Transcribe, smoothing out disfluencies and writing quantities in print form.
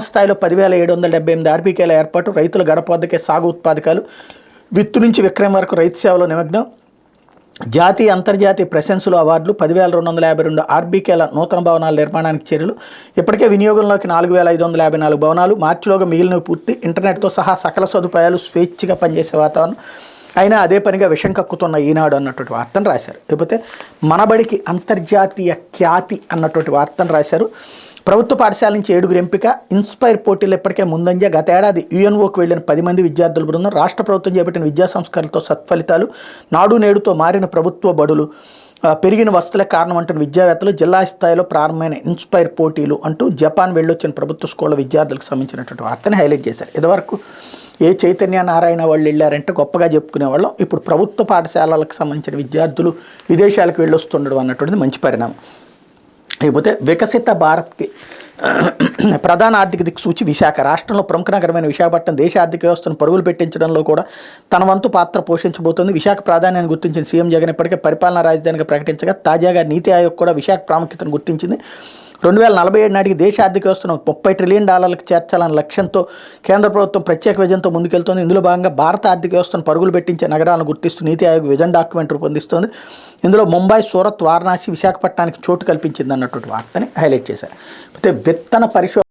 స్థాయిలో 10,778 ఆర్బీకేల ఏర్పాటు, రైతుల గడప వద్దకే సాగు ఉత్పాదకాలు, విత్తు నుంచి విక్రయం వరకు రైతు సేవలో నిమగ్నం, జాతీయ అంతర్జాతీయ ప్రశంసలు అవార్డులు, 10,252 ఆర్బీకేల నూతన భవనాల నిర్మాణానికి చర్యలు, ఇప్పటికే వినియోగంలోకి 4,554 భవనాలు, మార్చిలోగా మిగిలినవి పూర్తి, ఇంటర్నెట్తో సహా సకల సదుపాయాలు, స్వేచ్ఛగా పనిచేసే వాతావరణం, అయినా అదే పనిగా విషం కక్కుతున్న ఈనాడు అన్నటువంటి వార్తను రాశారు. లేకపోతే మనబడికి అంతర్జాతీయ ఖ్యాతి అన్నటువంటి వార్తను రాశారు. ప్రభుత్వ పాఠశాల నుంచి 7గురు ఎంపిక, ఇన్స్పైర్ పోటీలు ఇప్పటికే ముందంజ, గత ఏడాది యుఎన్ఓకి వెళ్లిన 10 మంది విద్యార్థుల బృందం, రాష్ట్ర ప్రభుత్వం చేపట్టిన విద్యా సంస్కరణలతో సత్ఫలితాలు, నాడు నేడుతో మారిన ప్రభుత్వ బడులు, పెరిగిన వసతులే కారణం అంటున్న విద్యావేత్తలు, జిల్లా స్థాయిలో ప్రారంభమైన ఇన్స్పైర్ పోటీలు అంటూ జపాన్ వెళ్ళొచ్చిన ప్రభుత్వ స్కూళ్ళ విద్యార్థులకు సంబంధించినటువంటి వార్తని హైలైట్ చేశారు. ఇదివరకు ఏ చైతన్య నారాయణ వాళ్ళు వెళ్ళారంటే గొప్పగా చెప్పుకునేవాళ్ళం, ఇప్పుడు ప్రభుత్వ పాఠశాలలకు సంబంధించిన విద్యార్థులు విదేశాలకు వెళ్ళొస్తుండడం అన్నటువంటిది మంచి పరిణామం. లేకపోతే వికసిత భారత్కి ప్రధాన ఆర్థిక దిక్సూచి విశాఖ, రాష్ట్రంలో ప్రముఖ నగరమైన విశాఖపట్నం దేశ ఆర్థిక వ్యవస్థను పరుగులు పెట్టించడంలో కూడా తన వంతు పాత్ర పోషించబోతోంది. విశాఖ ప్రాధాన్యాన్ని గుర్తించిన సీఎం జగన్ ఇప్పటికే పరిపాలనా రాజధానిగా ప్రకటించగా, తాజాగా నీతి ఆయోగ్ కూడా విశాఖ ప్రాముఖ్యతను గుర్తించింది. 2047 నాటికి దేశ ఆర్థిక వ్యవస్థను $30 ట్రిలియన్ చేర్చాలన్న లక్ష్యంతో కేంద్ర ప్రభుత్వం ప్రత్యేక విజన్తో ముందుకెళ్తోంది. ఇందులో భాగంగా భారత ఆర్థిక వ్యవస్థను పరుగులు పెట్టించే నగరాలను గుర్తిస్తూ నీతి ఆయోగ్ విజన్ డాక్యుమెంట్ రూపొందిస్తోంది. ఇందులో ముంబై, సూరత్, వారణాసి, విశాఖపట్నానికి చోటు కల్పించింది అన్నటువంటి వార్తని హైలైట్ చేశారు. అయితే విత్తన పరిశోధన